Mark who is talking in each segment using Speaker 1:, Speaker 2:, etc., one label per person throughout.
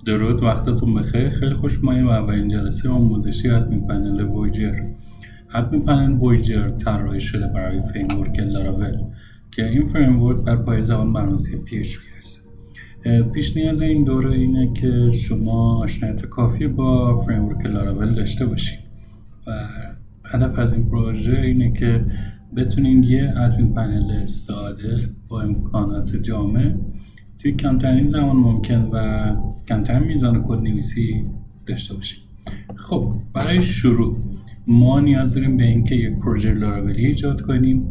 Speaker 1: درود، وقتتون بخیر. خیلی خوش اومدید به اولین جلسه آموزشی ادمین پنل وویجر. ادمین پنل وویجر طراحی شده برای فریمورک لاراول که این فریمورک بر پایه زبان برنامه‌نویسی PHP است. پیش نیاز این دوره اینه که شما آشناییت کافی با فریمورک لاراول داشته باشید و هدف از این پروژه اینه که بتونید یه ادمین پنل ساده با امکانات جامع توی کمترین زمان ممکن و کمترین میزان کدنویسی داشته باشیم. خب برای شروع ما نیاز داریم به اینکه یک پروژه لاراولی ایجاد کنیم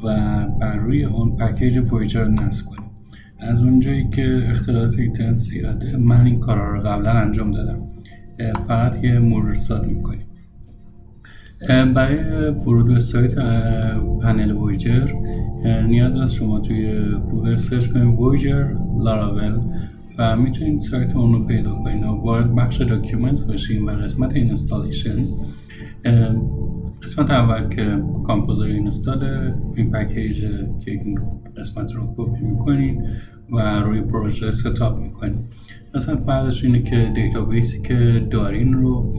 Speaker 1: و بر روی اون پکیج وویجر رو نصب کنیم. از اونجایی که اختلالات اینترنت زیاده من این کارا رو قبلا انجام دادم، فقط یه مرور ساده میکنیم. برای ورود به سایت پنل وویجر نیاز است شما توی گوگل سرچ کنید وویجر لاراول و میتونید سایت اون رو پیدا کنید و وارد بخش داکیومنت بشین و قسمت اینستالیشن، قسمت اول که کامپوزر اینستال این پکیج که این قسمت رو کپی میکنید و روی پروژه ستاپ میکنید. مثلا بعدش اینه که دیتابیسی که دارین رو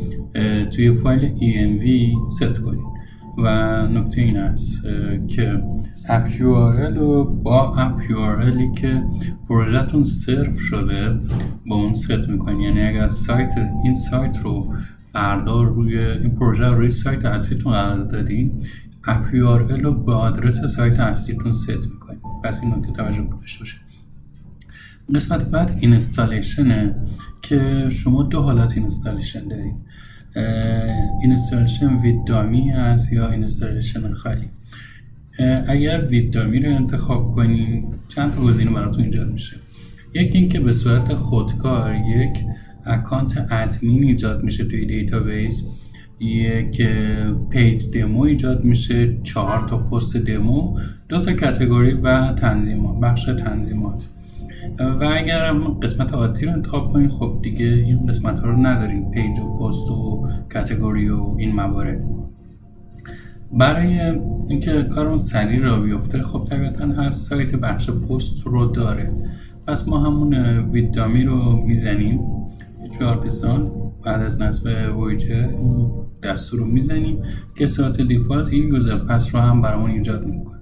Speaker 1: توی فایل env ست کنید و نکته این است که اپ URL رو با اپ URLی که پروژهتون سرو شده با اون ست میکنید. یعنی اگر این سایت رو فردا روی این پروژه روی سایت اصلیتون قرار دادین، اپ URL رو به آدرس سایت اصلیتون ست میکنید. پس این نکته توجه داشته باشید. قسمت بعد اینستالیشنه که شما دو حالت اینستالیشن دارید، اینستالیشن وید دامی هست یا اینستالیشن خالی. اگر وید دامی رو انتخاب کنین چند تا گزینه براتون ایجاد میشه. یکی این که به صورت خودکار یک اکانت ادمین ایجاد میشه توی دیتابیس، یک پیج دمو ایجاد میشه، 4 تا پست دمو، 2 تا کاتگوری و تنظیمات، بخش تنظیمات. و اگر هم قسمت عادی رو انتخاب کنید خب دیگه این قسمت ها رو نداریم، پیج و پست و کاتگوری و این موارد. برای اینکه کارمون سریع را بیفته خب طبیعتا هر سایت بخش پست رو داره، پس ما همون وید دامی رو میزنیم توی آرتیسان. بعد از نصب وویجر دستور رو میزنیم که صورت دیفالت این یوزر پس رو هم برامون ایجاد میکنه.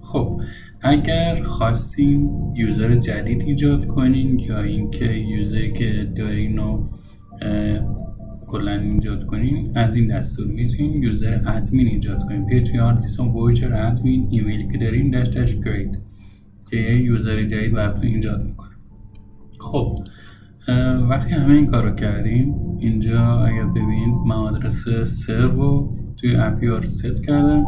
Speaker 1: خب اگر خواستین یوزر جدید ایجاد کنین یا اینکه یوزری که دارین رو کلا ایجاد کنین، از این دستور میتونین یوزر ادمین ایجاد کنین. PHP آرتیسان وویجر ادمین ایمیلی که دارین داش کریت که یه یوزر جدید براتون ایجاد میکنه. خب وقتی همه این کار رو کردیم اینجا اگر ببینید من آدرس سرو توی اپیار ست کردم،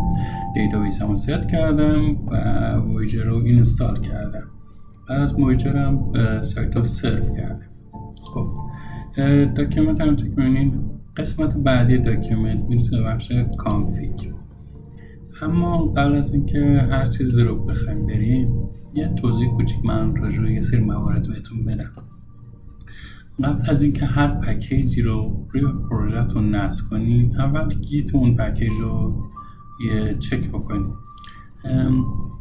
Speaker 1: دیتابیس هم ست کردم و وویجر رو اینستال کردم. بعد از وویجر هم سایت رو سرو کردم. خب داکیومنت هم که می‌بینید قسمت بعدی داکیومنت میرسه به بخش کانفیگ. اما قبل از اینکه هر چیزی رو بخوایم بریم یه توضیح کوچیک من راجع به یه سری موارد بهتون بدم. قبل از اینکه هر پکیجی رو روی پروژهتون نصب کنید اول گیت اون پکیج رو یه چک بکنید.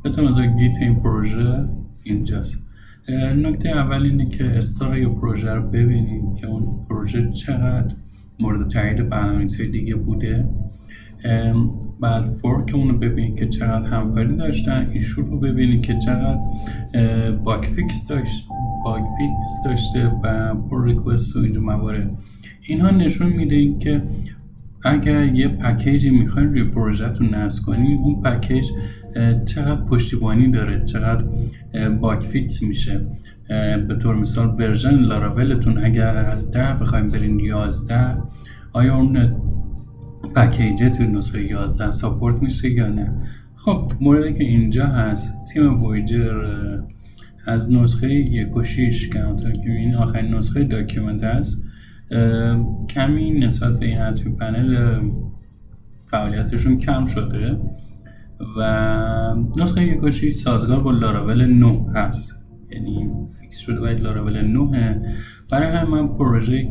Speaker 1: بهتون از گیت این پروژه اینجاست. نکته اول اینه که استار پروژه رو ببینید که اون پروژه چقدر مورد تایید برنامه‌نویسای دیگه بوده. بعد فورک اون رو ببینید که چقدر همکاری داشتن. ایشو رو ببینید که چقدر باگ فیکس داشته و پر ریکوست و اینجور موارد. اینها نشون میده که اگر یه پکیجی میخواین روی پروژهتون نصب کنین اون پکیج چقدر پشتیبانی داره، چقدر باگ فیکس میشه. به طور مثال ورژن لاراولتون اگر از 10 بخوایم برین 11 آیا اون پکیج تو نسخه 11 ساپورت میشه یا نه. خب موردی که اینجا هست تیم وویجر از نسخه 1.6 که همونطور که می‌بینید آخرین نسخه داکیومنت هست کمی نسبت به این ادمین پنل فعالیتشون کم شده و نسخه 1.6 سازگار با لاراول 9 هست، یعنی فیکس شده باید لاراول 9. برای هم من پروژه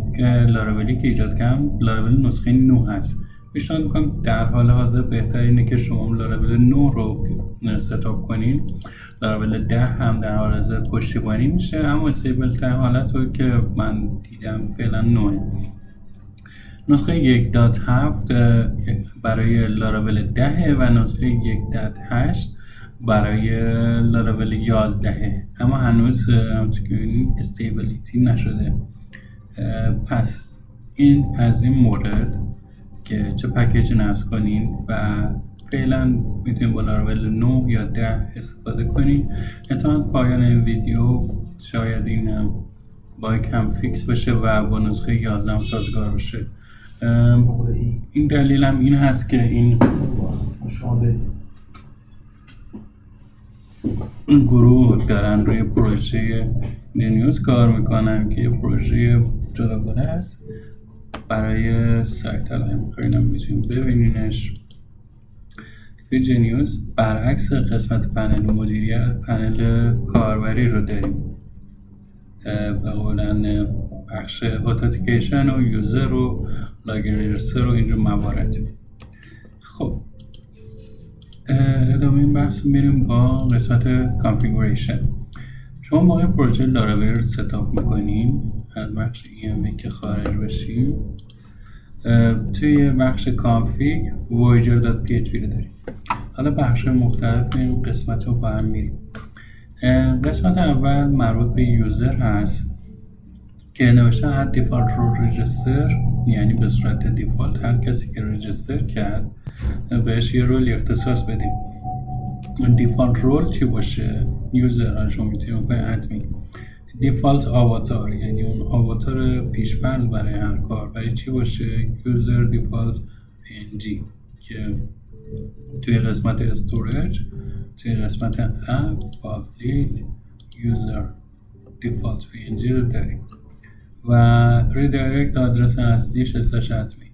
Speaker 1: لاراولی که ایجاد کردم لاراول نسخه 9 هست پیشنهاد میکنم در حال حاضر بهتر اینه که شما لاراول 9 رو ستاپ کنین. لاراول 10 هم در حال حاضر پشتیبانی میشه، اما استیبل ترین حالت رو که من دیدم فعلا 9. نسخه 1.7 برای لاراول 10 و نسخه 1.8 برای لاراول 11، اما هنوز استیبلیتی نشده. پس این از این مورد که چه پکیج نصب کنین و فعلا میتونین با لاراول 9 یا 10 استفاده کنین. احتمالاً پایان ویدیو شاید این باگ هم فیکس بشه و با نسخه 11 سازگار بشه. این دلیل هم این هست که این گروه دارن روی پروژه جنیوس کار میکنن که پروژه جداگانه است برای سایت. الان میخواییم میتونیم ببینینش توی جنیوس. برعکس قسمت پنل مدیریت، پنل کاربری رو داریم و قولن بخش اتنتیکیشن و یوزر و لاگ رجیستر و اینجور موارد. خب ادامه این بحث رو میریم با قسمت کانفیگوریشن. شما با این پروژه لاراول رو ستاپ میکنین. از بخش EMV که خارج بشیم، توی بخش کانفیگ voyager.php رو داریم. حالا بخش مختلف این قسمت رو با هم میریم. قسمت اول مربوط به یوزر هست که نوشتن هر دیفالت رو رجیستر، یعنی به صورت دیفالت هر کسی که رجیستر کرد بهش یه رول اختصاص بدیم. دیفالت رول چی باشه؟ یوزر ها شما میتونید بکنید ادمین. دیفالت آواتار یعنی اون آواتار پیشفرض برای هر کار برای چی باشه؟ یوزر دیفالت PNG که توی قسمت استوریج، توی قسمت اپ پابلیک یوزر دیفالت PNG رو داریم و ریدایرکت آدرس اصلیش اسلش ادمین.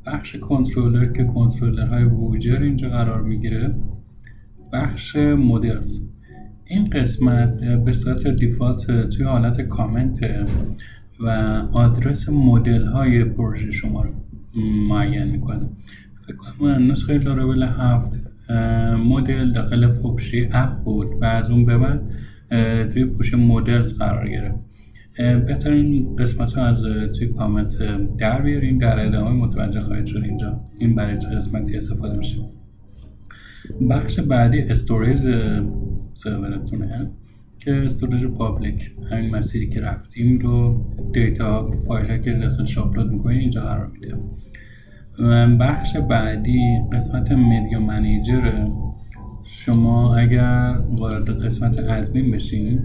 Speaker 1: بخش کنترلر که کنترلرهای وویجر اینجا قرار میگیره. بخش مدلز، این قسمت به صورت دیفالت توی حالت کامنت و آدرس مدل های پروژه شما رو معین میکنه. فکر کنم نسخه لاراول 7 مدل داخل پوشه اپ بود و از اون به بعد توی پوشه مدلز قرار گرفت. بهتر این قسمت رو از توی کامنت در بیارین، در ادامه متوجه خواهید شد اینجا این برای چه قسمتی استفاده میشه. بخش بعدی استوریج سرورتونه که استوریج پابلیک، همین مسیری که رفتیم رو دیتا فایل که داخلش آپلود میکنین اینجا قرار میده. بخش بعدی قسمت مدیا منیجره. شما اگر وارد قسمت ادمین بشین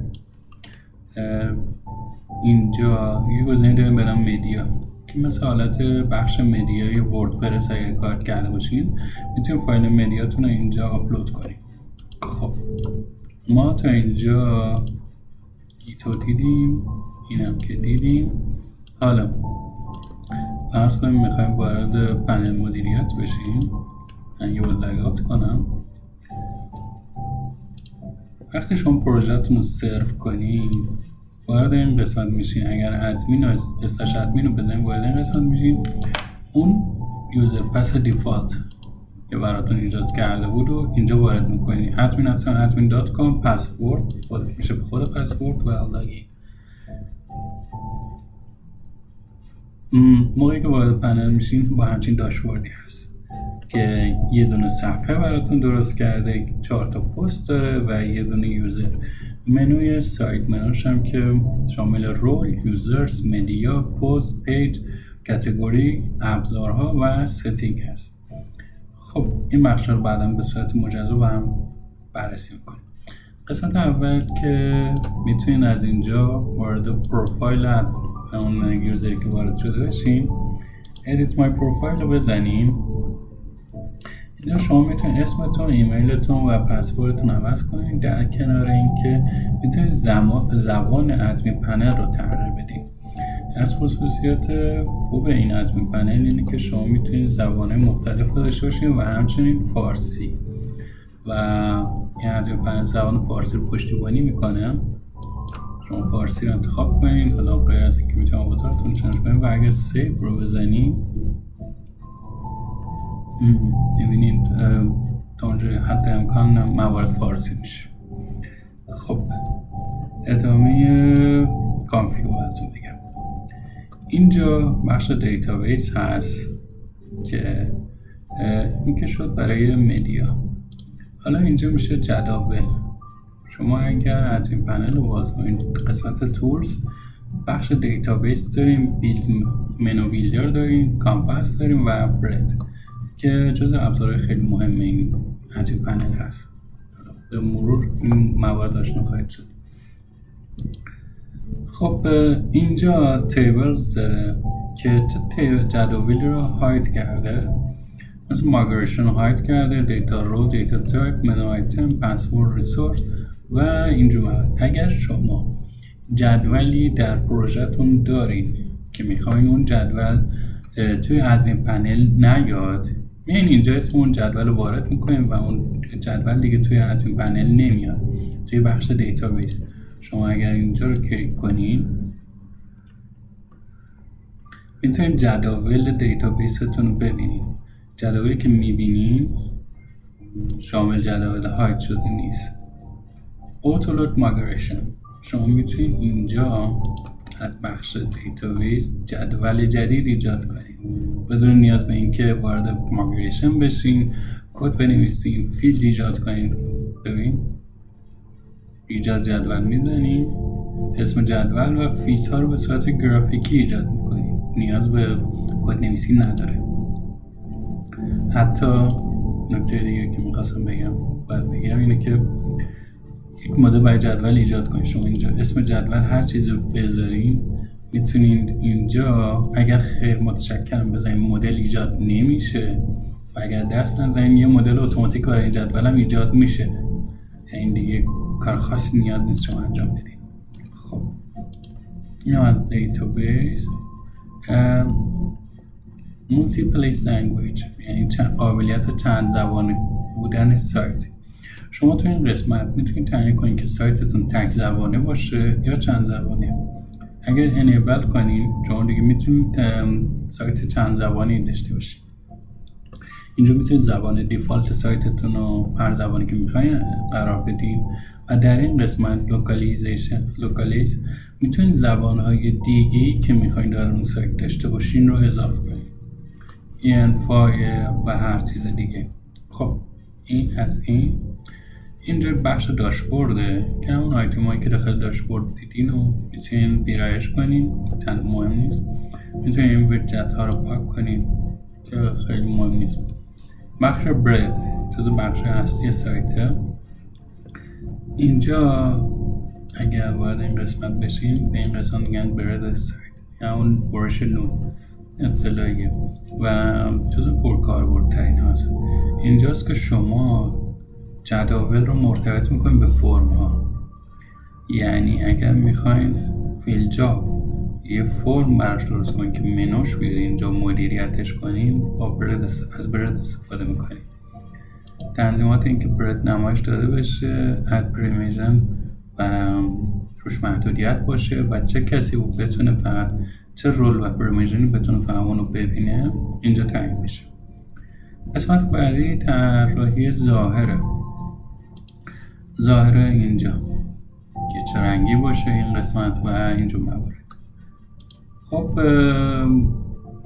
Speaker 1: اینجا یه گزینه داریم به نام مدیا که مثل حالت بخش مدیای وردپرس اگر کار کرده باشین میتونید فایل مدیاتون رو اینجا آپلود کنید. خب ما تا اینجا گیتو دیدیم، اینم که دیدیم. حالا فرض کنیم میخوایم وارد پنل مدیریت بشیم. من یه لاگ کنم. وقتی شما پروژهتون رو سرو کنید وارد این قسمت میشین. اگر ادمین و استش ادمین رو بزنید وارد این قسمت میشین. اون یوزر پس دیفالت که براتون ایجاد کرده بود و اینجا وارد میکنید. admin@admin.com پسورد خودش میشه به خود پسورد و لاگین. موقعی که وارد پنل میشین با همچین داشبوردی هست که یه دونه صفحه براتون درست کرده، 4 تا پست داره و یه دونه یوزر. منوی سایت منوش هم که شامل رول، یوزرز، مدیا، پست، پیج، کاتگوری، ابزارها و ستینگ هست. خب این بخش رو بعدا به صورت مجزا با هم بررسی میکنیم. قسمت اول که میتونین از اینجا وارد پروفایل اون یوزری که وارد شده بشین، edit my profile رو بزنیم. اینجا شما میتونید اسمتون، ایمیلتون و پسوردتون عوض کنید. در کنار اینکه میتونید زبان ادمین پنل رو تغییر بدین. از خصوصیات خوب این ادمین پنل اینه که شما میتونید زبان‌های مختلف رو داشته باشین و همچنین فارسی و این ادمین پنل زبان فارسی رو پشتیبانی میکنه. شما فارسی رو انتخاب کنید. حالا غیر از اینکه میتونید آواتارتون چنج کنید و اگه سیو رو بزنید میبینید تا اونجا حتی امکان موارد فارسی میشه. خب ادامه کانفیگ براتون بگم. اینجا بخش دیتابیس هست که این که شد برای مدیا. حالا اینجا میشه جداول. شما اگر ادمین پنل رو باز کنید قسمت تولز بخش دیتابیس داریم، بیلد منو بیلدر داریم، کامپاس داریم و برد که جزء ابزارهای خیلی مهم این ادمین پنل هست. به مرور این موارد آشنا خواهید شد. خب اینجا تیبلز داره که چه جداولی رو هاید کرده، مثل مایگریشن رو هاید کرده، دیتا رو، دیتا تایپ، منو آیتم، پسورد، ریسورس و اینجور. اگر شما جدولی در پروژهتون دارین که میخواین اون جدول توی ادمین پنل نیاد، میایین اینجا اسم اون جدول رو وارد میکنیم و اون جدول دیگه توی ادمین پنل نمیاد. توی بخش دیتابیس شما اگر اینجا رو کلیک کنین میتونید جداول دیتابیستون رو ببینید. جداولی که میبینید شامل جدول هاید شده نیست. اوتولود مایگریشن شما میتونید اینجا از بخش دیتابیس جدول جدید ایجاد کنید بدون نیاز به اینکه وارد مایگریشن بشین، کد بنویسین، فیلد ایجاد کنید. ببین ایجاد جدول میزنید، اسم جدول و فیلد ها رو به صورت گرافیکی ایجاد میکنید، نیاز به کد نویسی نداره. حتی نکته دیگه که میخواستم بگم اینه که یک مدل برای جدول ایجاد کنید. شما اینجا اسم جدول هر چیزی رو بذارین، میتونید اینجا اگر خیر متشکرم بزنید مدل ایجاد نمیشه و اگر دست نزنید یه مدل اتوماتیک برای این جدول هم ایجاد میشه. این دیگه کار خاصی نیاز نیست شما انجام بدید. خب این از دیتابیس. مولتی پلیس لنگویج یعنی قابلیت چند زبانه بودن سایت. شما تو این قسمت میتونید تعیین کنید که سایتتون تک زبانه باشه یا چند زبانه. اگر انیبل کنید شما دیگه میتونید سایت چند زبانی داشته باشید. اینجا میتونید زبان دیفالت سایتتون رو هر زبانی که میخواین قرار بدید و در این قسمت لوکالیز میتونید زبانهای دیگه‌ای که میخواین در اون سایت داشته باشین رو اضافه کنید، و هر چیز دیگه. خب این از اینجا بخش داشبورده که همون آیتم هایی که داخل داشبورد دیدین رو میتونین ویرایش کنین، چند مهم نیست. میتونین این ویدجت ها رو پاک کنین که خیلی مهم نیست. بخش برد جزو بخش اصلی سایته. اینجا اگر وارد این قسمت بشین به این قسمت میگن برد سایت یا اون برش نود اصطلاحیه و جزو پرکاربردترین هست. اینجاست که شما جداول رو مرتبط میکنید به فرم ها. یعنی اگر میخواین فیل جاب یه فرم براش درست کنید که منوش بیاد اینجا مدیریتش کنیم، با از برد استفاده میکنیم. تنظیمات این که برد نمایش داده بشه، اد پرمیشن و روش محدودیت باشه و چه کسی بتونه فقط چه رول و پرمیشنی بتونه فقط اونو ببینه اینجا تعیین میشه. قسمت بعدی طراحی ظاهر اینجا که چه رنگی باشه این قسمت و اینجا موارد. خب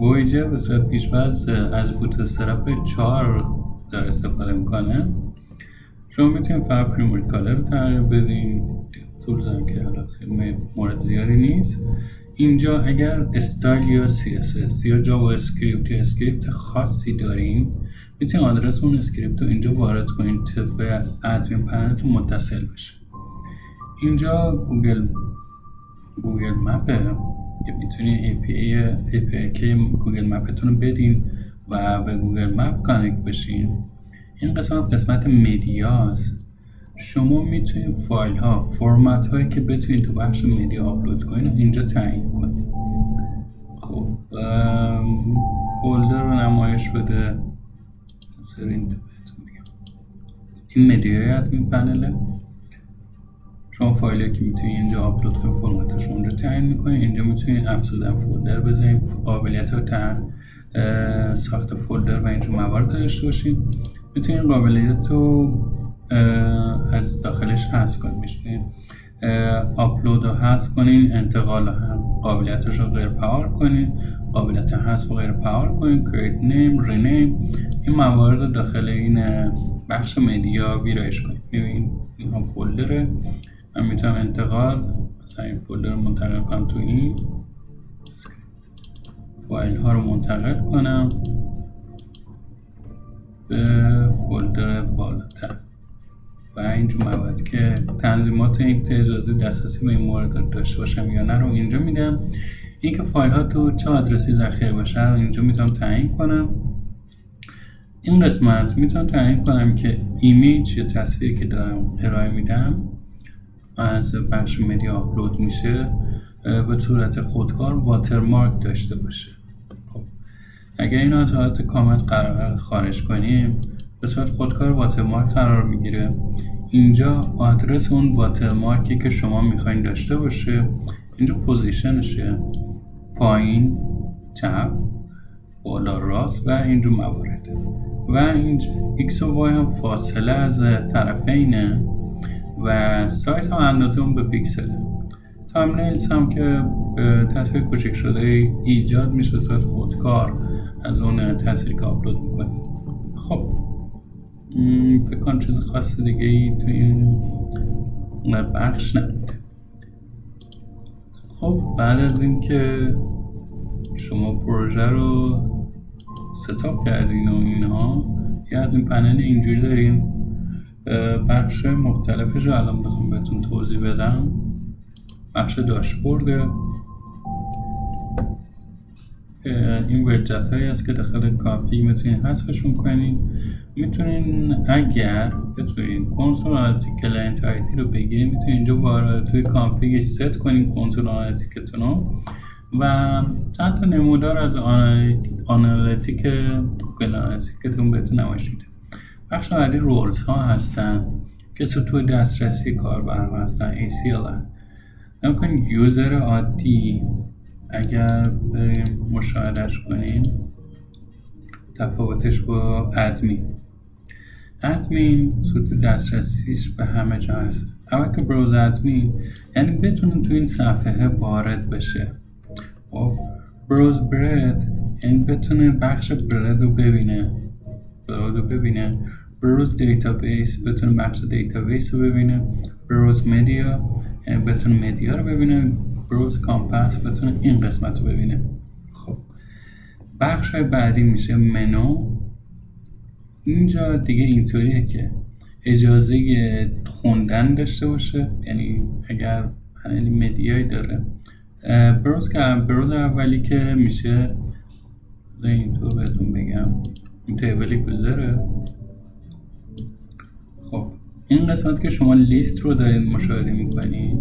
Speaker 1: ویجر به صورت پیش‌فرض از بوتسترپ 4 داره استفاده میکنه. شما میتونید فقط پریمری کالر رو تغییر بدین، تولز هم که حالا مورد زیادی نیست. اینجا اگر استایل یا CSS یا جاوا اسکریپت یا اسکریپت خاصی دارین میتونید آدرس اون اسکریپت رو اینجا وارد کنید تا به ادمین پنلتون متصل بشه. اینجا گوگل مپه که میتونید API گوگل مپتون رو بدین و به گوگل مپ کانکت بشین. این قسمت مدیاست. شما میتونید فایل ها، فرمت هایی که بتونید تو بخش مدیا آپلود کنید اینجا تعیین کنید. خب فولدر رو نمایش بده. این مدیای ادمین پنله. شما فایلی که میتونید اینجا آپلود کنید فرمتش اونجا تعیین میکنید. اینجا میتونید افزودن فولدر بزنید، قابلیت ساخت فولدر و اینجور موارد داشته باشید. میتونید قابلیت رو از داخلش حذف کنید. میتونید آپلود رو حذف کنید، انتقال هم قابلیتش رو غیر فعال کنید، قابلیت حذف رو غیر فعال کنید، create name، rename، این موارد رو داخل این بخش مدیا ویرایش کنید. میبینید این ها فولدره، من میتونم انتقال مثلا این فولدر رو منتقل کنم تو این فایل ها رو منتقل کنم به فولدر بالاتر و اینجور موارد که تنظیمات این اجازه دسترسی به این مورد داشته باشم یا نه رو اینجا میدم. این که فایل ها تو چه آدرسی ذخیره باشه اینجا میتونم تعیین کنم. این قسمت میتونم تعیین کنم که ایمیج یا تصویری که دارم ارائه میدم از بخش مدیا آپلود میشه به صورت خودکار واترمارک داشته باشه. خب اگر اینو از حالت کامنت قرار خارج کنیم به صورت خودکار واترمارک قرار میگیره. اینجا آدرس اون واترمارکی که شما میخواین داشته باشه، اینجا پوزیشنشه، پایین، چپ، بالا، راست و اینجور موارد و اینجا x و y هم فاصله از طرفینه و سایز هم اندازه اون به پیکسله. تایمنیلز هم که تصویر کوچک شده ایجاد میشه به صورت خودکار از اون تصویری که آپلود میکنیم. خب فکر کنم چیز خاص دیگه ای تو این بخش نبود. خب بعد از این که شما پروژه رو ستاپ کردین و اینها یه ادمین پنل اینجوری دارین. بخش مختلفش رو الان بخوام بهتون توضیح بدم. بخش داشبورده، این ویدجت هایی هست که داخل کافی میتونین حذفشون کنین. میتونین اگر بتونین کنسول آنالیتیک کلاینت آیدی رو بگیرین میتونین اینجا وارد توی کانفیگش ست کنین کنسول آنالیتیکتون رو و چند تا نمودار از آنالیتیک گوگل آنالیتیکتون بهتون نمایش میده. بخش بعدی رولز ها هستن که سطوح دسترسی کاربر هستن، ACL هستن. نمی‌کنین یوزر عادی اگر بریم مشاهدهش کنیم تفاوتش با ادمین سطوح دسترسیش به همه جا هست. اول که بروز ادمین یعنی بتونه تو این صفحه وارد بشه. بروز برد یعنی بتونه بخش برد رو ببینه. بروز دیتابیس بتونه بخش دیتابیس رو ببینه. بروز مدیا یعنی بتونه مدیا رو ببینه. بروز کامپس بتونه این قسمت رو ببینه. خب بخش های بعدی میشه منو. اینجا دیگه اینطوریه که اجازه خوندن داشته باشه، یعنی اگر پنل مدیایی داره. بروز اولی که میشه اینطور بهتون بگم این تیبل یوزره. خب این قسمت که شما لیست رو دارید مشاهده میکنید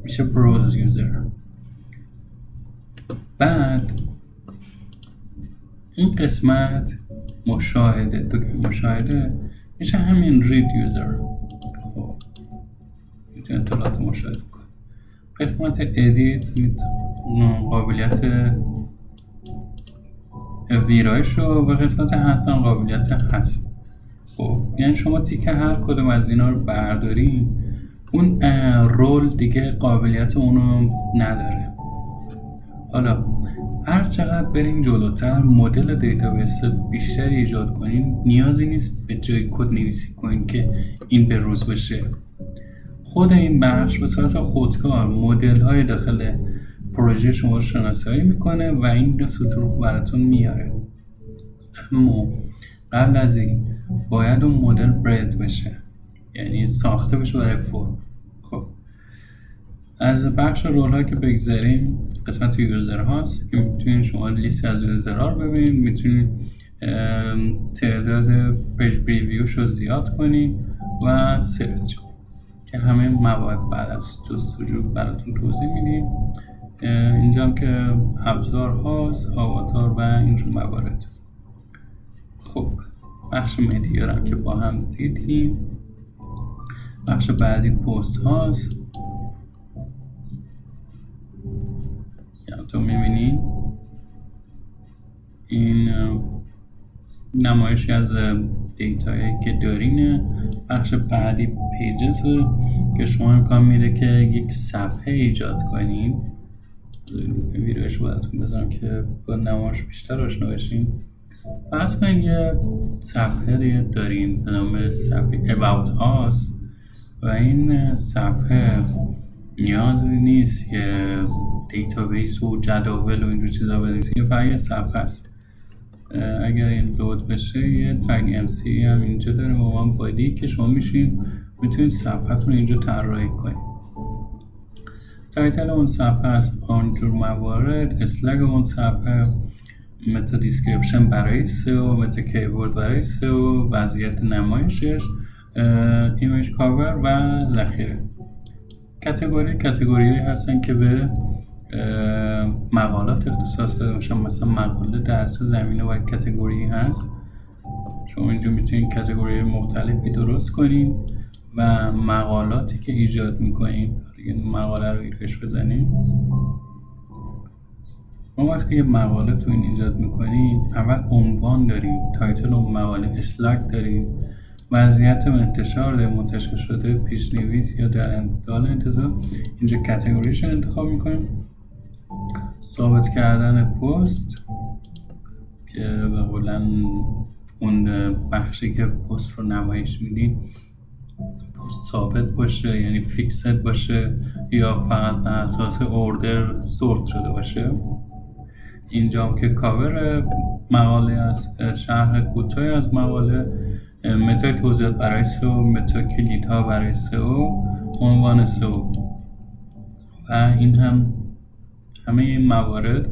Speaker 1: میشه بروز یوزر. بعد این قسمت مشاهده میشه همین رید یوزر. خب میتونه اطلاعات مشاهده کنه. قسمت ادیت قابلیت ویرایش رو و قسمت حذف قابلیت حذف. خب یعنی شما تیکه هر کدوم از اینا رو بردارین اون رول دیگه قابلیت اونو نداره. حالا هر چقدر بریم جلوتر مدل دیتابیس بیشتری ایجاد کنین نیازی نیست به جای کد نویسی کنین که این به روز بشه. خود این بخش به صورت خودکار مدل های داخل پروژه شما رو شناسایی میکنه و این سطور رو براتون میاره. اما قبل از این باید اون مدل برد بشه، یعنی ساخته بشه برای فرم. خب از بخش رول ها که بگذاریم قسمت یوزر هاست که میتونید شما لیست از یوزر ها رو ببینید. میتونید تعداد پیج پریویوش رو زیاد کنید و سرچ که همه موارد بعد از جستجو براتون توضیح میدیم. اینجا هم که ابزار هاست، آواتار و اینجور موارد. خب بخش مدیا رو که با هم دیدیم. بخش بعدی پست هاست. تو میبینید نمایشی از دیتایی که دارین. بخش بعدی پیجز که شما امکان میده که یک صفحه ایجاد کنین. ویدیوش براتون بذارم که با نمایش بیشتر آشنا بشین. فرض کنین یه صفحه دارین به نام صفحه About Us و این صفحه نیازی نیست که دیتابیس و جداول و اینجور چیزا بنویسین، فقط یه صفحه است. اگر این لود بشه یه تگ MC هم اینجا داره با من بادی که شما میتونید صفحه‌تون اینجا طراحی کنید. تایتل اون صفحه است آنجور موارد، اسلگ اون صفحه، متا دیسکریپشن برای سئو، متا کیورد برای سئو، وضعیت نمایشش، ایمیج کاور و ذخیره. کاتگوری‌هایی هستن که به مقالات اختصاص داده باشن، مثلا مقاله در چه زمینه و کاتگوری هست. شما اینجا میتونید کاتگوری مختلفی درست کنین و مقالاتی که ایجاد میکنین، مقاله رو ایرش بزنین. ما وقتی یه مقاله تو این ایجاد میکنین، اول عنوان داریم، تایتل اون مقاله، اسلاگ داریم، وضعیت انتشار ده منتشر شده، پیشنویس یا در حال انتظار. اینجا کاتگوریش رو انتخاب میکنیم. ثابت کردن پست که به قولن اون بخشی که پست رو نمایش میدین پست ثابت باشه، یعنی فیکسد باشه یا فقط بر اساس اوردر سورت شده باشه. اینجا هم که کاور مقاله است، شرح کوتاه از مقاله، متای توضیحات برای سئو، متا کلیدها برای سئو، عنوان سئو و این همه این موارد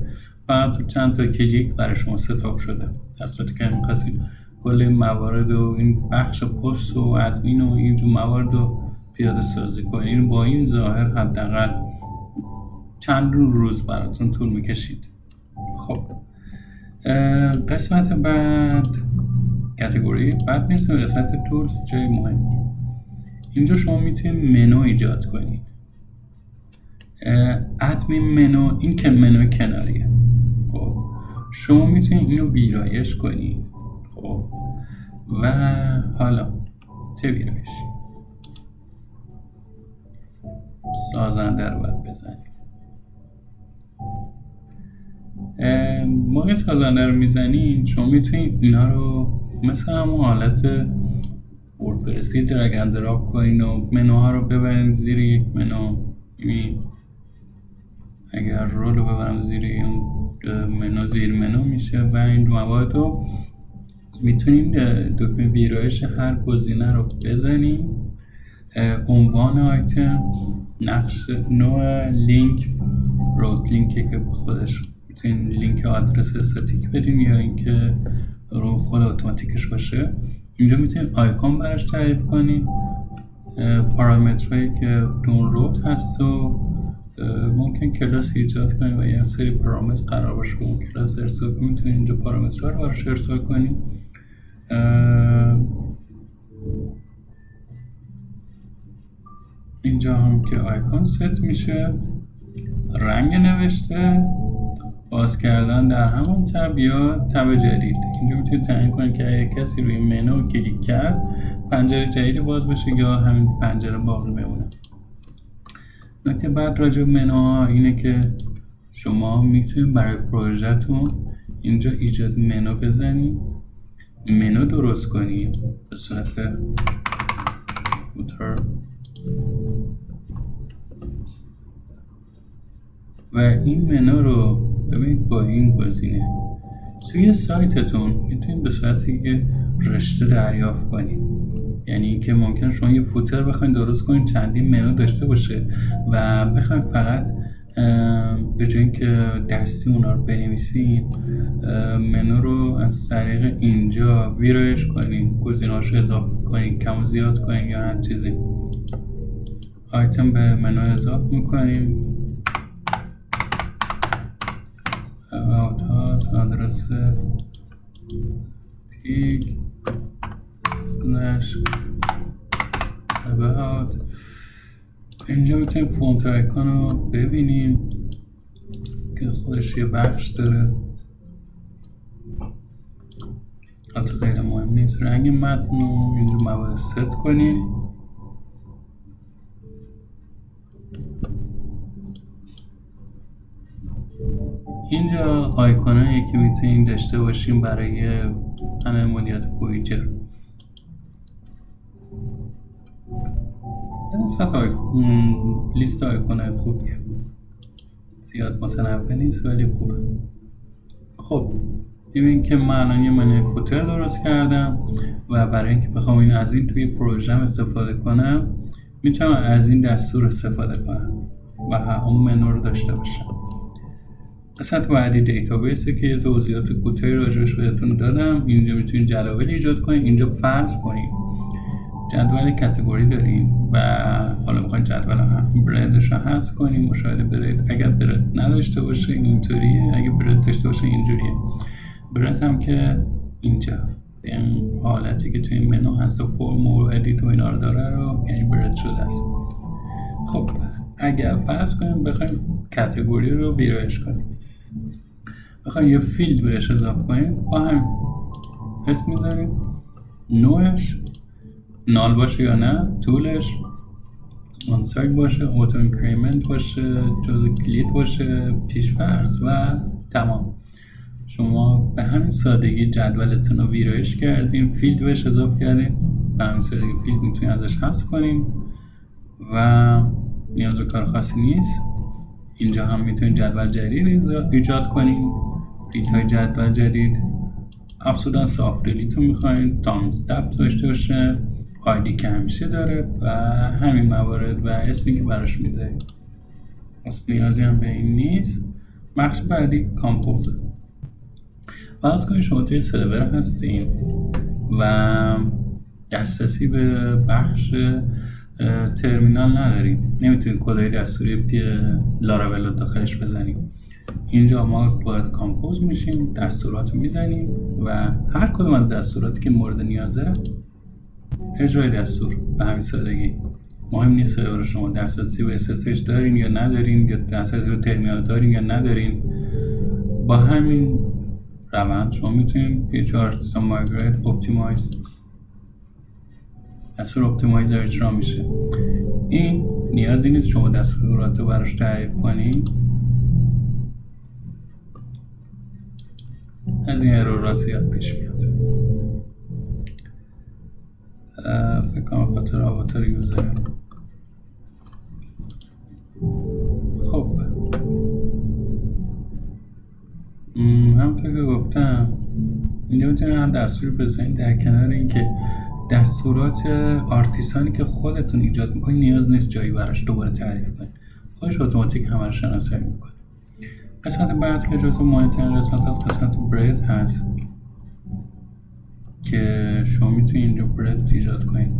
Speaker 1: فقط تو چند تا کلیک برای شما ستاپ شده. در صورتی که می‌خواستید کل این موارد و این بخش پست و ادمین و اینجور موارد رو پیاده سازی کنید، با این ظاهر حداقل چند روز براتون طول میکشید. خب قسمت بعد کاتگوری، بعد میرسیم به قسمت تولز. جای مهمی اینجا شما میتونید منو ایجاد کنید. ادمین منو، این که منو کناریه. خب شما میتونید اینو ویرایش کنید. خب و حالا چه ویرایش؟ سازنده رو باید بزنید. موقع سازنده رو میزنید شما میتونید اینا رو مثل همون حالت وردپرسی درگ اند دراپ کنین و منوها رو ببرین زیر یک منو. اگر رول رو ببرم زیر این منو، زیر منو میشه و این موارد رو میتونین دکمه ویرایش هر گزینه رو بزنین. عنوان آیتم، نقش، نوع لینک، رود لینکی که خودش میتونین لینک آدرس استاتیک بدین یا اینکه رو خود اتوماتیکش باشه. اینجا میتونین آیکون براش تعریف کنین. پارامترهایی که دانلود هست و ممکن کلاس ایجاد کنین و یه سری پارامتر قرار باشه اون کلاس ارسال کنین. میتونین اینجا پارامترها رو براش ارسال کنین. اینجا هم که آیکون ست میشه، رنگ نوشته، باز کردن در همون تب یا تب جدید. اینجا میتونید تعیین کنید که اگه کسی روی منو کلیک کرد پنجره جدیدی باز بشه یا همین پنجره باقی بمونه. نکته بعد راجع به منوها اینه که شما میتونید برای پروژه‌تون اینجا ایجاد منو بزنید، منو درست کنید به صورت فوتر و این منو رو ببینید با این گزینه توی سایتتون میتونید به صورتی که رشته دریافت کنید. یعنی که ممکنه شما یه فوتر بخواید درست کنید چندین منو داشته باشه و بخواید فقط به جای اینکه دستی اونا رو بنویسید منو رو از طریق اینجا ویرایش کنید، گزینه‌هاش اضافه کنید، کم و زیاد کنید یا هر چیزی. آیتم به منو اضافه میکنیم، آدرس تیگ سلش about. اینجا میتونیم فونت آیکون رو ببینیم که خودش یه بخش داره. البته خیلی مهم نیست. رنگ متن رو اینجا موارد ست کنین. اینجا آیکونایی که میتونین داشته باشین برای پنل مدیریت ویجر. نسبت لیست آیکونای خوبیه، زیاد متنوع نیست ولی خوبه. خب ببین که من الان یه منوی فوتر درست کردم و برای اینکه بخوام این از این توی پروژم استفاده کنم میتونم از این دستور استفاده کنم و همون منو رو داشته باشم. قسمت بعدی دیتابیسه که یه توضیحات کوتاهی راجعش بهتون دادم. اینجا میتونید جدول ایجاد کنید. اینجا فرض کنید جدول کاتگوری داریم و حالا میخواین جدول بردش رو حذف کنیم. مشاهده برید اگر برد نداشته باشه اینطوریه، اگه برد داشته باشه اینجوریه. برد هم که اینجا این حالتی که توی منو هست و فرم و ادیت و اینا رو داره رو یعنی برد شده است. خب اگر فرض کنیم بخوایم کاتگوری رو ویرایش کنیم، بخوایم یه فیلد بهش اضافه کنیم، با هم اسم میذاریم، نوعش نال باشه یا نه، طولش آن سایت باشه، اوتو اینکریمنت باشه، جزء کلید باشه، پیش‌فرض و تمام. شما به همین سادگی جدولتون رو ویرایش کردین، فیلد بهش اضافه کردین، به همین سادگی فیلد میتونین ازش حذف کنین و نیاز به کار خاصی نیست. اینجا هم میتونین جدول جدید ایجاد کنین، فیلد های جدول جدید. افزودن سافت دیلیتون میخواین، تایم استپ داشته باشه، آیدی که همیشه داره و همین موارد و اسمی که براش میذارید. اصلا نیازی هم به این نیست. بخش بعدی کامپوزه. فرض کنید شما توی سرور هستین و دسترسی به بخش ترمینال نداریم، نمیتونید کدای دستوری لاراول رو داخلش بزنیم. اینجا ما باید کامپوز میشیم، دستورات رو میزنیم و هر کدوم از دستوراتی که مورد نیازه اجرای دستور. به همین سادگی مهم نیست سرور شما دسترسی به SSH دارین یا ندارین، یا دسترسی به ترمینال دارین یا ندارین. با همین روند شما میتونید PHP Migrate Optimize دستور اپتیمایزر اجرا میشه. این نیازی نیست شما دستورات رو براش تعریف کنین. از این ارورها زیاد پیش میاد. فکر کنم خاطر آواتار یوزر. خب همونطور که گفتم اینجا میتونید هر دستوری بزنید. در کنار اینکه دستورات آرتیسانی که خودتون ایجاد میکنید نیاز نیست جایی براش دوباره تعریف کنید، خودش اتوماتیک همه رو شناسایی میکنه. قسمت بعد که جزو مهمترین قسمت از قسمت برد هست که شما میتونید اینجا برد ایجاد کنید.